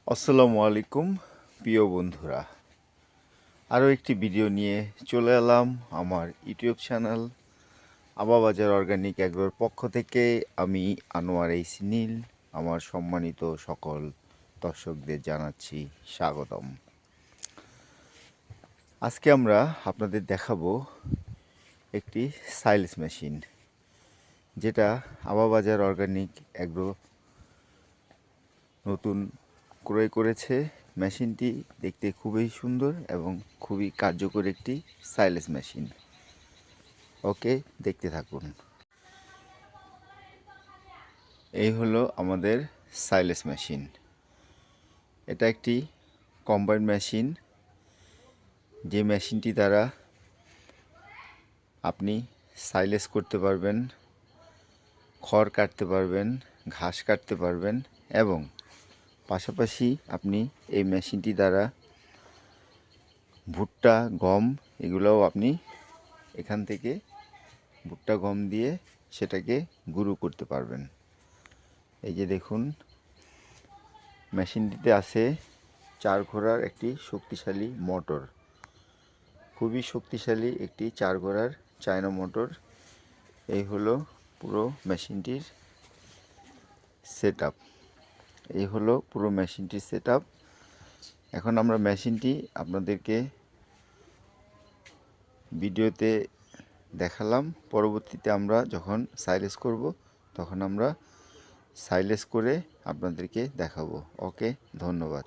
আসসালামু আলাইকুম প্রিয় বন্ধুরা, আরও একটি ভিডিও নিয়ে চলে এলাম আমার ইউটিউব চ্যানেল আবাবাজার অর্গানিক অ্যাগ্রোর পক্ষ থেকে। আমি আনোয়ার এই নীল আমার সম্মানিত সকল দর্শকদের জানাচ্ছি স্বাগতম। আজকে আমরা আপনাদের দেখাবো একটি সাইলেস মেশিন, যেটা আবাবাজার অর্গানিক অ্যাগ্রো নতুন ক্রয় করেছে। মেশিনটি দেখতে খুবই সুন্দর এবং খুবই কার্যকর একটি সাইলেস মেশিন। ওকে, দেখতে থাকুন। এই হলো আমাদের সাইলেস মেশিন। এটা একটি কম্বাইন মেশিন, যে মেশিনটি দ্বারা আপনি সাইলেস করতে পারবেন, খড় কাটতে পারবেন, ঘাস কাটতে পারবেন এবং পাশাপাশি আপনি এই মেশিনটি দ্বারা ভুট্টা, গম এগুলোও আপনি এখান থেকে ভুট্টা গম দিয়ে সেটাকে গুঁড়ো করতে পারবেন। এই যে দেখুন, মেশিনটিতে আছে 4 ঘোড়ার একটি শক্তিশালী মোটর, খুবই শক্তিশালী একটি 4 ঘোড়ার চায়না মোটর। এই হলো পুরো মেশিনটির সেটআপ। এই হলো পুরো মেশিনটির সেটআপ। এখন আমরা মেশিনটি আপনাদেরকে ভিডিওতে দেখালাম। পরবর্তীতে আমরা যখন সাইলেস করব তখন আমরা সাইলেস করে আপনাদেরকে দেখাবো। ওকে, ধন্যবাদ।